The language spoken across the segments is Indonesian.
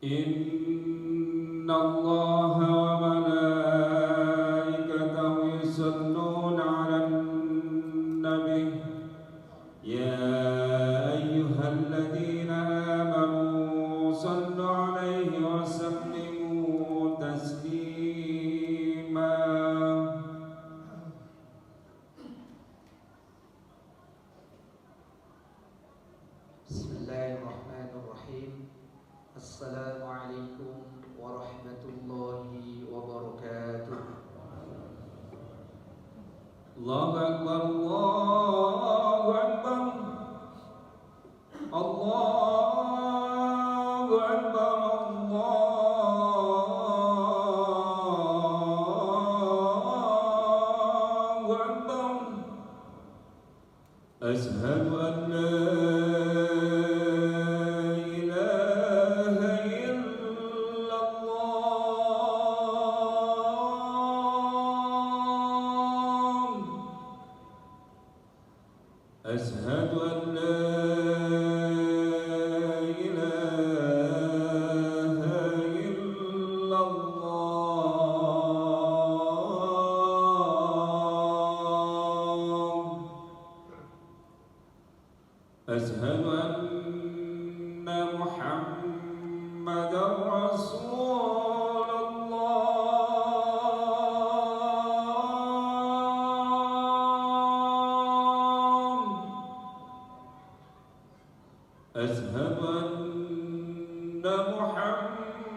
إن الله وملائكته يصلون على النبي يا أيها الذين آمنوا صلوا عليه وسلموا تسليما. بسم الله الرحمن الرحيم. السلام عليكم ورحمة الله وبركاته. الله أكبر الله أكبر الله أكبر الله أكبر. أشهد أن لا أشهد أن لا إله إلا الله. أشهد أن محمدا رسول الله. أشهد أن محمدا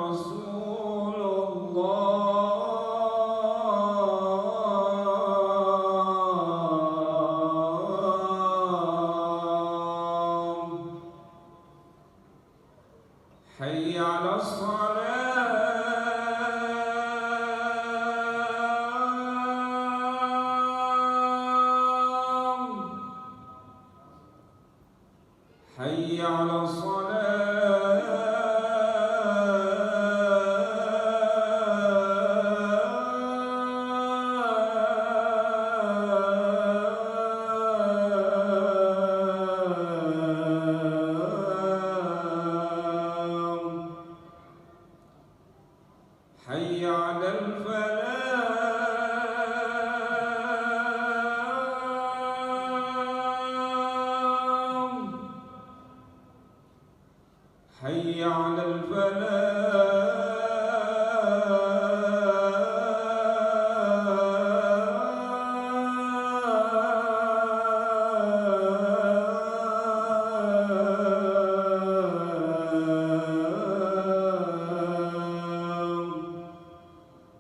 رسول الله. حي على الصلاة. حي على الصلاة. حي على الفلاح. حي على الفلاح.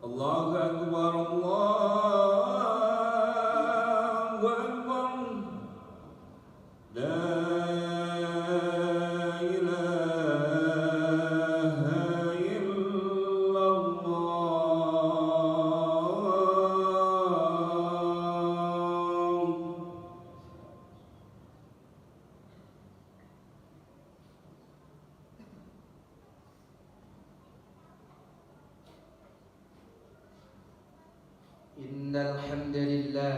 الله أكبر الله أكبر. لا إله إلا الله. إن الحمد لله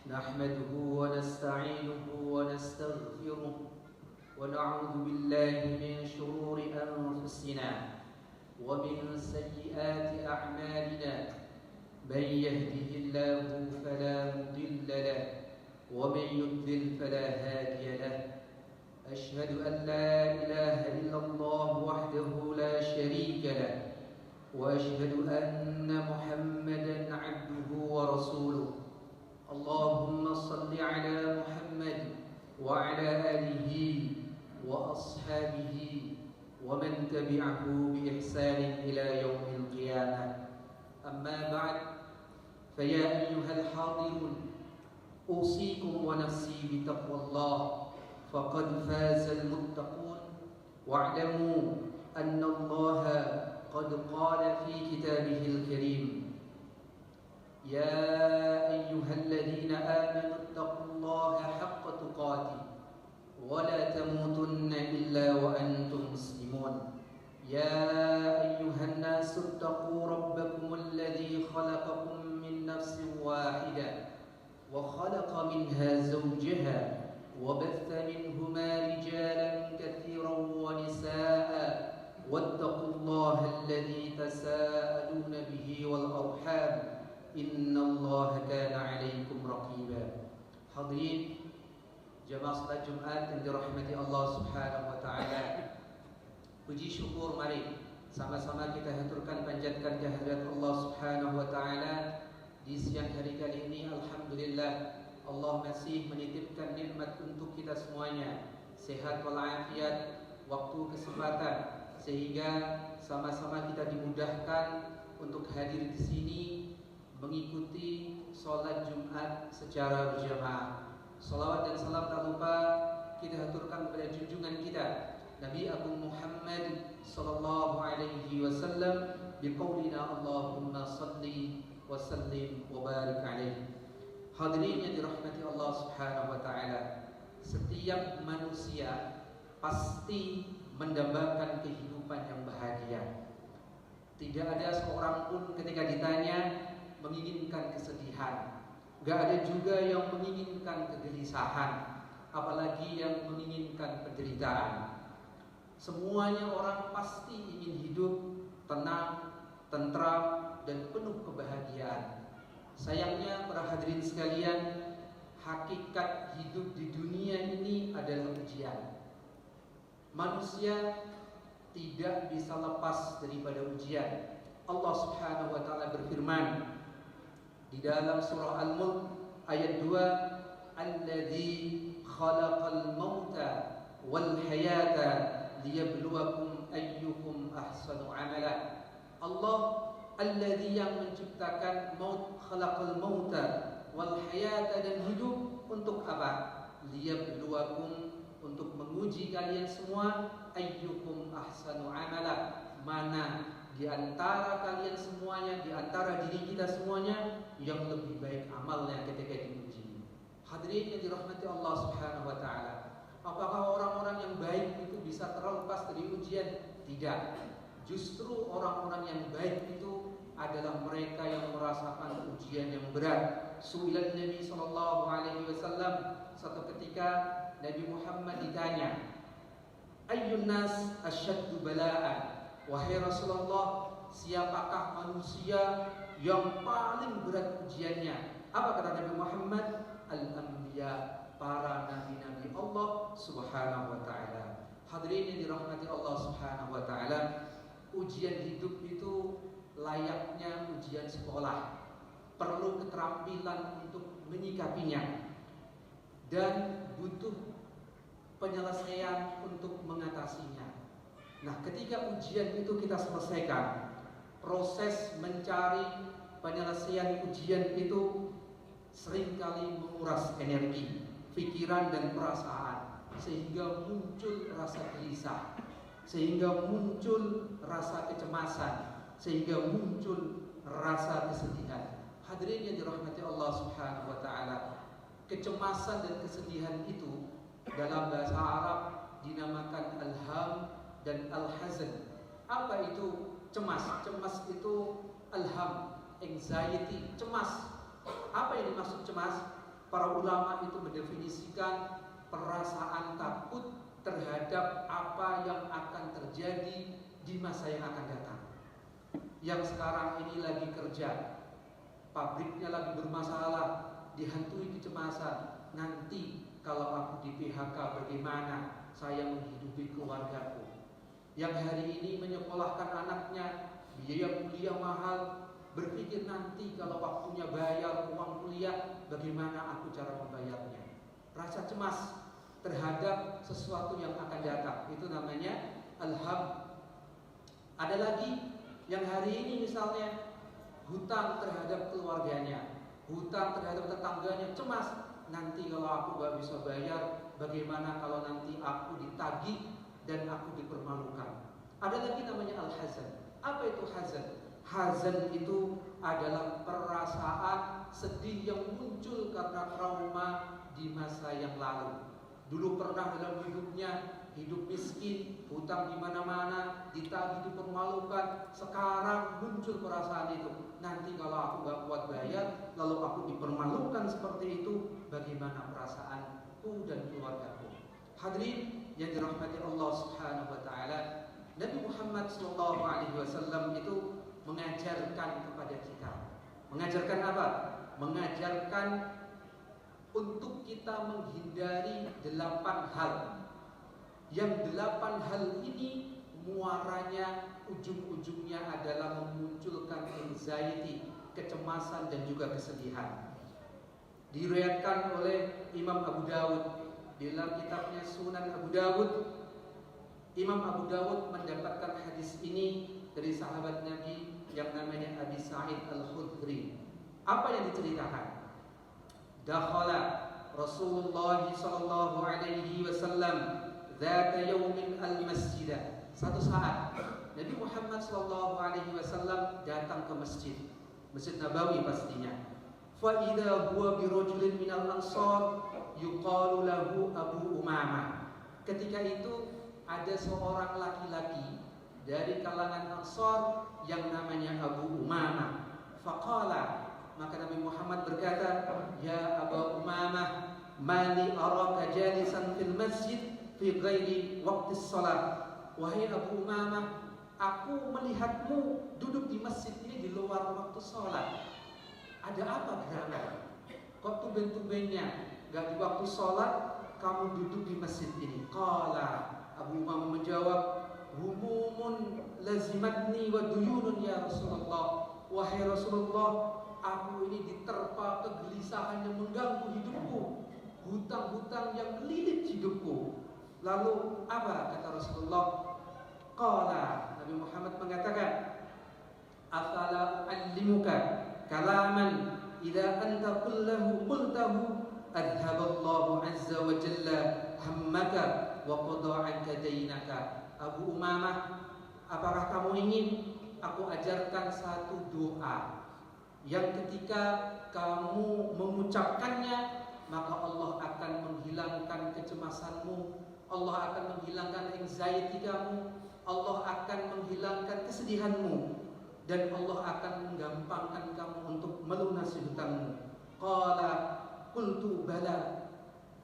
نحمده ونستعينه ونستغفره ونعوذ بالله من شرور أنفسنا ومن سيئات أعمالنا. من يهده الله فلا مضل له ومن يضلل فلا هادي له. أشهد أن لا إله إلا الله وحده لا شريك له وأشهد أن محمدا عبده ورسوله. اللهم صل على محمد وعلى آله وأصحابه ومن تبعه بإحسان إلى يوم القيامة. أما بعد، فيا أيها الحاضرون، أوصيكم ونفسي بتقوى الله، فقد فاز المتقون. واعلموا أن الله قد قال في كتابه الكريم: يا أيها الذين آمنوا اتقوا الله حق تقاته ولا تموتن إلا وأنتم مسلمون. يا أيها الناس اتقوا ربكم الذي خلقكم من نفس واحدة وخلق منها زوجها وبث منهما رجالا كثيرا ونساء innallaha kana 'alaikum raqiba. Hadirin jemaah salat Jumat yang dirahmati Allah Subhanahu wa taala. Puji syukur mari sama-sama kita haturkan panjatkan kehadirat Allah Subhanahu wa taala di siang hari kali ini. Alhamdulillah Allah masih menitipkan nikmat untuk kita semuanya, sehat walafiat, waktu, kesempatan, sehingga sama-sama kita dimudahkan untuk hadir di sini mengikuti sholat Jumat secara berjamaah. Salawat dan salam tak lupa kita haturkan kepada junjungan kita Nabi Agung Muhammad sallallahu alaihi wasallam biqaulina Allahumma salli wa sallim wa barik alaihi. Hadirin yang dirahmati Allah Subhanahu wa taala, setiap manusia pasti mendambakan kehidupan yang bahagia. Tidak ada seorang pun ketika ditanya menginginkan kesedihan. Gak ada juga yang menginginkan kegelisahan, apalagi yang menginginkan penderitaan. Semuanya orang pasti ingin hidup tenang, tentram, dan penuh kebahagiaan. Sayangnya para hadirin sekalian, hakikat hidup di dunia ini adalah ujian. Manusia tidak bisa lepas daripada ujian. Allah Subhanahu wa taala berfirman di dalam surah Al-Mulk ayat 2, "Alladzi khalaqal mauta wal hayata liyabluwakum ayyukum ahsanu amala." Allah alladzi yang menciptakan maut, khalaqal mauta wal hayata, dan hidup untuk apa? Liyabluwakum, untuk menguji kalian semua, ayyukum ahsanu amala, mana di antara kalian semuanya, di antara diri kita semuanya yang lebih baik amalnya ketika diuji. Hadirin yang dirahmati Allah Subhanahu wa taala, apakah orang-orang yang baik itu bisa terlepas dari ujian? Tidak. Justru orang-orang yang baik itu adalah mereka yang merasakan ujian yang berat. Su'ilan Nabi sallallahu alaihi wasallam, satu ketika Nabi Muhammad ditanya, "Ayyun nas asyaddu bala'an?" Wahai Rasulullah, siapakah manusia yang paling berat ujiannya? Apa kata Nabi Muhammad? Al-anbiya, para nabi-nabi Allah Subhanahu wa taala. Hadirin yang dirahmati Allah Subhanahu wa taala, ujian hidup itu layaknya ujian sekolah. Perlu keterampilan untuk menyikapinya dan butuh penyelesaian untuk mengatasinya. Nah, ketika ujian itu kita selesaikan, proses mencari penyelesaian ujian itu seringkali menguras energi, pikiran dan perasaan, sehingga muncul rasa gelisah, sehingga muncul rasa kecemasan, sehingga muncul rasa kesedihan. Hadirin yang dirahmati Allah Subhanahu wa taala, kecemasan dan kesedihan itu dalam bahasa Arab dinamakan al-ham dan al-hazan. Apa itu cemas? Cemas itu al-ham, anxiety, cemas. Apa yang dimaksud cemas? Para ulama itu mendefinisikan perasaan takut terhadap apa yang akan terjadi di masa yang akan datang. Yang sekarang ini lagi kerja, pabriknya lagi bermasalah, dihantui kecemasan. Nanti kalau aku di PHK bagaimana saya menghidupi keluargaku? Yang hari ini menyekolahkan anaknya, biaya kuliah mahal, berpikir nanti kalau waktunya bayar uang kuliah, bagaimana aku cara membayarnya? Rasa cemas terhadap sesuatu yang akan datang, itu namanya al-ham. Ada lagi yang hari ini misalnya hutang terhadap keluarganya, hutang terhadap tetangganya, cemas. Nanti kalau aku gak bisa bayar, bagaimana kalau nanti aku ditagih dan aku dipermalukan? Ada lagi namanya al-hazan. Apa itu hazan? Hazan itu adalah perasaan sedih yang muncul karena trauma di masa yang lalu. Dulu pernah dalam hidupnya hidup miskin, hutang di mana-mana, ditagih, dipermalukan. Sekarang muncul perasaan itu. Nanti kalau aku gak kuat bayar, lalu aku dipermalukan seperti itu, bagaimana perasaanku dan keluargaku? Hadirin yang dirahmati Allah Subhanahu wa taala, Nabi Muhammad sallallahu alaihi wasallam itu mengajarkan kepada kita, Mengajarkan apa? Mengajarkan untuk kita menghindari 8 hal. Yang 8 hal ini muaranya, ujung-ujungnya adalah memunculkan anxiety, kecemasan dan juga kesedihan. Diriwayatkan oleh Imam Abu Dawud dalam kitabnya Sunan Abu Dawud. Imam Abu Dawud mendapatkan hadis ini dari sahabat Nabi yang namanya Abi Sa'id Al-Khudri. Apa yang diceritakan? Dakhala Rasulullah sallallahu alaihi wasallam dzata yaumin al-masjidah. Satu saat Nabi Muhammad sallallahu alaihi wasallam datang ke masjid, Masjid Nabawi pastinya. Fa idza huwa bi rajulin minal ansar yuqalu lahu Abu Umamah. Ketika itu ada seorang laki-laki dari kalangan Ansar yang namanya Abu Umamah. Faqala, maka Nabi Muhammad berkata, "Ya Abu Umamah, mali araka jalisan fil masjid fi ghairi waqti shalah." Wahai Abu Umamah, aku melihatmu duduk di masjid ini di luar waktu sholat. Ada apa gerangan? Kok tumben-tumbennya gak di waktu sholat kamu duduk di masjid ini? Qala, Abu Umamah menjawab, "Humumun lazimatni wa duyunun ya Rasulullah." Wahai Rasulullah, aku ini diterpa kegelisahan yang mengganggu hidupku, hutang-hutang yang melilit hidupku. Lalu apa kata Rasulullah? Qala, Nabi Muhammad mengatakan, "Afala u'allimuka kalaman idza anta qultahu adhaballahu azza wa jalla hammaka wa qada 'anka dainaka." Abu Umamah, apakah kamu ingin aku ajarkan satu doa yang ketika kamu mengucapkannya maka Allah akan menghilangkan kecemasanmu, Allah akan menghilangkan anxiety kamu, Allah akan menghilangkan kesedihanmu, dan Allah akan menggampangkan kamu untuk melunasi hutangmu. Qala qultu bala.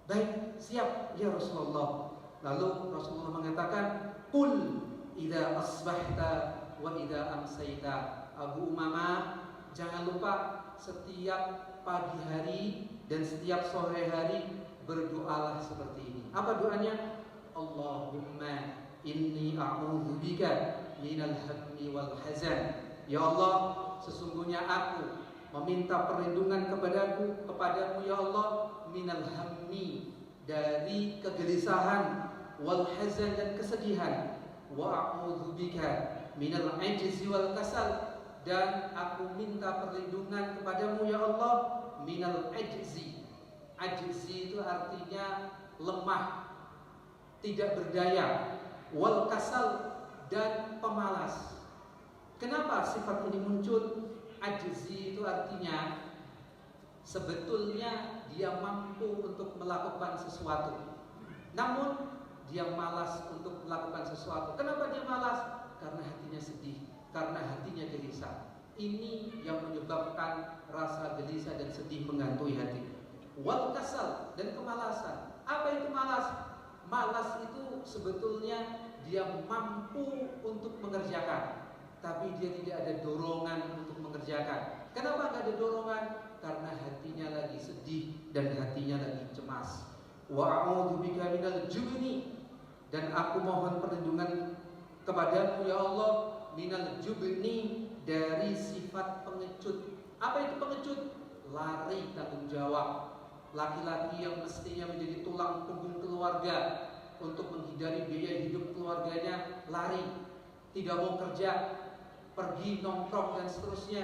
Baik, siap ya Rasulullah. Lalu Rasulullah mengatakan, "Qul idza asbahta wa idza amsayta." Abu Umamah, jangan lupa setiap pagi hari dan setiap sore hari berdoalah seperti ini. Apa doanya? Allahumma inni a'udzubika minal hammi wal hazan. Ya Allah, sesungguhnya aku meminta perlindungan kepadamu ya Allah, minal hammi, dari kegelisahan, wal hazan, dan kesedihan, wa a'udzubika minal ajzi wal kasal, dan aku minta perlindungan kepadamu ya Allah minal ajzi. Ajzi itu artinya lemah, tidak berdaya, wal kasal, dan pemalas. Kenapa sifat ini muncul? Ajzi itu artinya sebetulnya dia mampu untuk melakukan sesuatu, namun dia malas untuk melakukan sesuatu. Kenapa dia malas? Karena hatinya sedih, karena hatinya gelisah. Ini yang menyebabkan rasa gelisah dan sedih menghantui hati. Wal kasal, dan kemalasan. Apa itu malas? Malas itu sebetulnya dia mampu untuk mengerjakan, tapi dia tidak ada dorongan untuk mengerjakan. Kenapa tidak ada dorongan? Karena hatinya lagi sedih dan hatinya lagi cemas. Wa a'udzubika minal jubni, dan aku mohon perlindungan kepadamu ya Allah minal jubni, dari sifat pengecut. Apa itu pengecut? Lari tanggung jawab. Laki-laki yang mestinya menjadi tulang punggung keluarga, untuk menghindari biaya hidup keluarganya, lari, tidak mau kerja, pergi nongkrong dan seterusnya.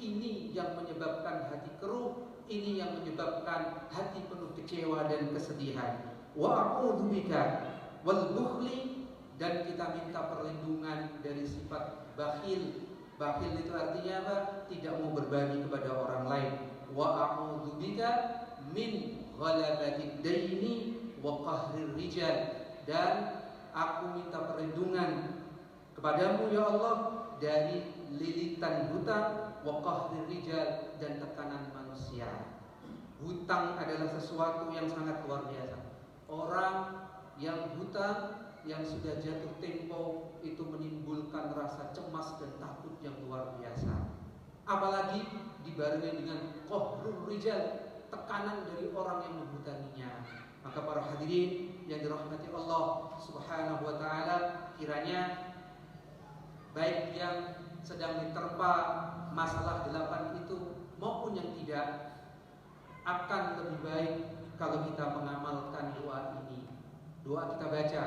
Ini yang menyebabkan hati keruh, ini yang menyebabkan hati penuh kecewa dan kesedihan. Wa a'udzubika wal bukhli, dan kita minta perlindungan dari sifat bakhil. Bakhil itu artinya apa? Tidak mau berbagi kepada orang lain. Wa a'udzubika min ghalabatid daini wa qahrir rijal, dan aku minta perlindungan kepadamu ya Allah dari lilitan hutang, wa qahrir rijal, dan tekanan manusia. Hutang adalah sesuatu yang sangat luar biasa. Orang yang hutang, yang sudah jatuh tempo, itu menimbulkan rasa cemas dan takut yang luar biasa. apalagi dibarengi dengan qahrur rijal, tekanan dari orang yang membutaninya. Maka para hadirin yang dirahmati Allah Subhanahu wa taala, kiranya baik yang sedang diterpa masalah 8 itu maupun yang tidak, akan lebih baik kalau kita mengamalkan doa ini. Doa kita baca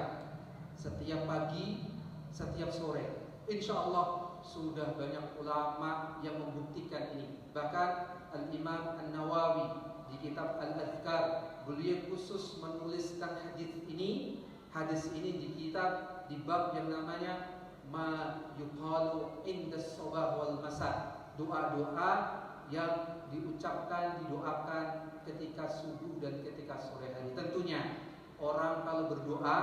setiap pagi, setiap sore. Insya Allah sudah banyak ulama yang membuktikan ini. Bahkan Al-Imam An-Nawawi di kitab Al-Adhkar, beliau khusus menuliskan hadis ini di kitab, di bab yang namanya ma yuqalu inda sabah wal masa, doa-doa yang diucapkan, didoakan ketika subuh dan ketika sore hari. Tentunya orang kalau berdoa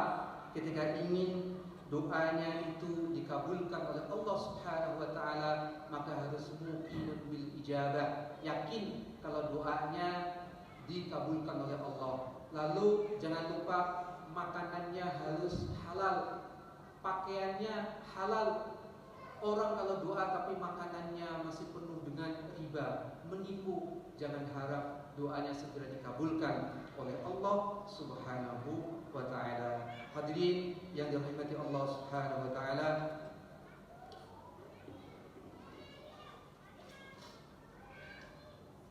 ketika ingin doanya itu dikabulkan oleh Allah Subhanahu wa taala, maka harus muqinun bil ijabah, yakin kalau doanya dikabulkan oleh Allah. Lalu jangan lupa makanannya harus halal, pakaiannya halal. Orang kalau doa tapi makanannya masih penuh dengan riba, menipu, jangan harap doanya segera dikabulkan oleh Allah Subhanahu wa taala. Hadirin yang dirahmati Allah Subhanahu wa taala,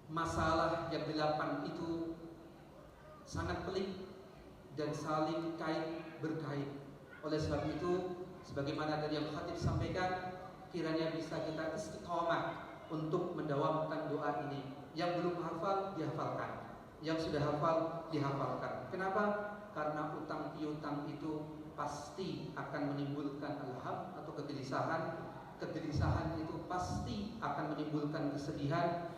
masalah yang 8 itu sangat pelik dan saling berkait. Oleh sebab itu, sebagaimana tadi yang khatib sampaikan, kiranya bisa kita istiqomah untuk mendawamkan doa ini. Yang belum hafal dihafalkan, yang sudah hafal dihafalkan. Kenapa? Karena utang piutang itu pasti akan menimbulkan alham atau kegelisahan. Kegelisahan itu pasti akan menimbulkan kesedihan.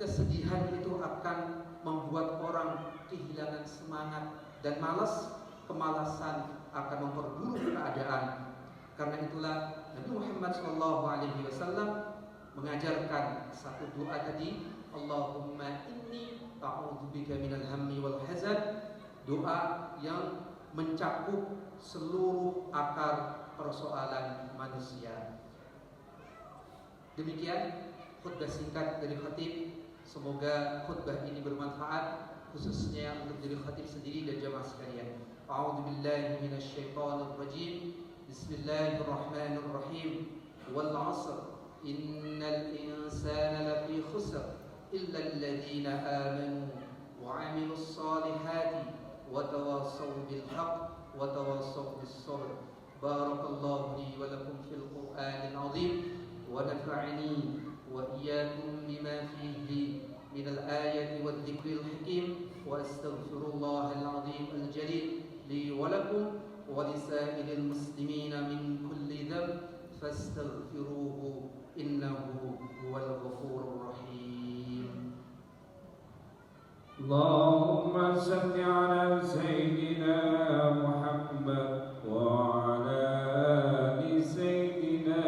Kesedihan itu akan membuat orang kehilangan semangat dan malas. Kemalasan akan memperburuk keadaan. Karena itulah Nabi Muhammad SAW mengajarkan satu doa tadi, Allahumma inni a'udzubika minal hammi wal hazan, doa yang mencakup seluruh akar persoalan manusia. Demikian khutbah singkat dari khatib. Semoga khutbah ini bermanfaat, khususnya untuk diri khatib sendiri dan jamaah sekalian. A'udzubillahi minasyaitonir rajim. Bismillahirrahmanirrahim. Wal 'asr innal insana lafi khusr illa alladhina amanu wa 'amilus solihati wa tawassaw bil haqq wa tawassaw bis sabr. Barakallahu li wa lakum fil Qur'anil 'azim wa nafa'ani wa iyyakum bima fihi من الآية والذكر الحكيم وأستغفر الله العظيم الجليل لي ولكم ولسائر المسلمين من كل ذنب فاستغفروه إنه هو الغفور الرحيم. اللهم صل على سيدنا محمد وعلى آل سيدنا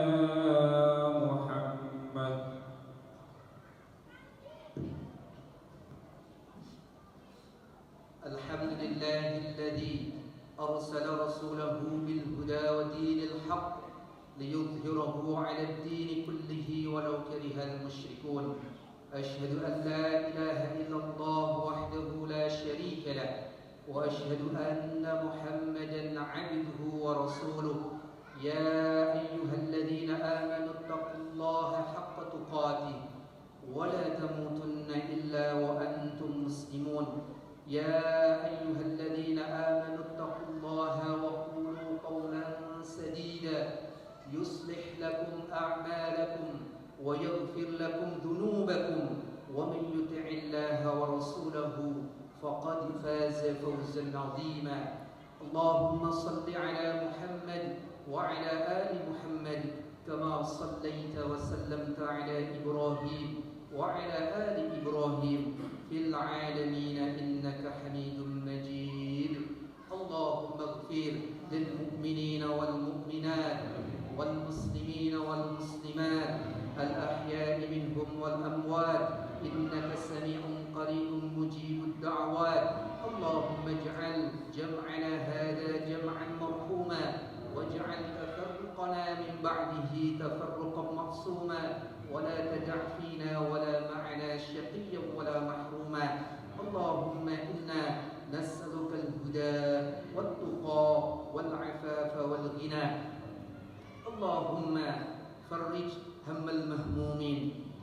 محمد. الحمد لله الذي أرسل رسوله بالهدى ودين الحق ليظهره على الدين كله ولو كره المشركون. أشهد أن لا إله إلا الله وحده لا شريك له وأشهد أن محمدا عبده ورسوله. يا أيها الذين آمنوا اتقوا الله حق تقاته ولا تموتن إلا وأنتم مسلمون. يا أيها الذين آمنوا اتقوا الله وقولوا قولا سديدا يصلح لكم أعمالكم ويغفر لكم ذنوبكم ومن يطع الله ورسوله فقد فاز فوزا عظيما. اللهم صل على محمد وعلى آل محمد كما صليت وسلمت على إبراهيم وعلى آل إبراهيم في العالمين إنك حميد مجيد. اللهم اغفر للمؤمنين والمؤمنات والمسلمين والمسلمات الأحياء منهم والأموات إنك سميع قريب مجيب الدعوات. اللهم اجعل جمعنا هذا جمعا مرحوما واجعل تفرقنا تفرقنا من بعده تفرقا معصوما ولا تدع فينا ولا معنا شقيا ولا محروما اللهم إنا نسألك الهدى والتقى والعفاف والغنى اللهم فرج هم المهمومين.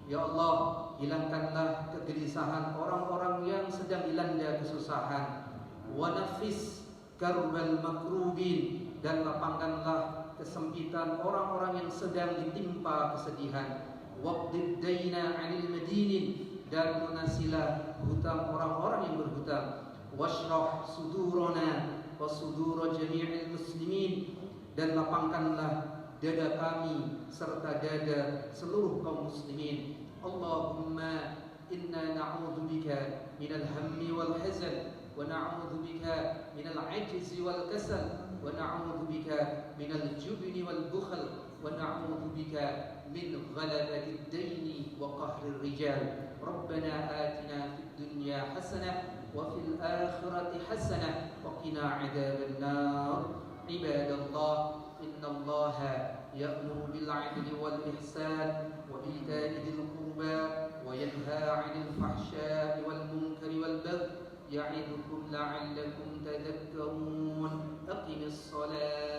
Ya Allah, hilangkanlah kegelisahan orang-orang yang sedang dilanda kesusahan. Wa nafis karbal makrubin, dan lapangkanlah kesempitan orang-orang yang sedang ditimpa kesedihan. Waqdid daina 'anil madinin, dan lunasilah hutang orang-orang yang berhutang. Washrah sudurana wa sudura jami'il muslimin, dan lapangkanlah dada kami serta dada seluruh kaum muslimin. Allahumma inna na'udzubika minal hammi wal hazan wa na'udzubika minal ajzi wal kasal wa na'udzubika minal jubni wal bukhl wa na'udzubika min ghalabati ad-daini wa qahri ar-rijal. Rabbana atina fid dunya hasanah wa fil akhirati hasanah wa qina 'adzaban nar. Ibadallah, innallaha يأمر بالعدل والإحسان وإيتاء ذي القربى وينهى عن الفحشاء والمنكر والبغي يعظكم لعلكم تذكرون. أقم الصلاة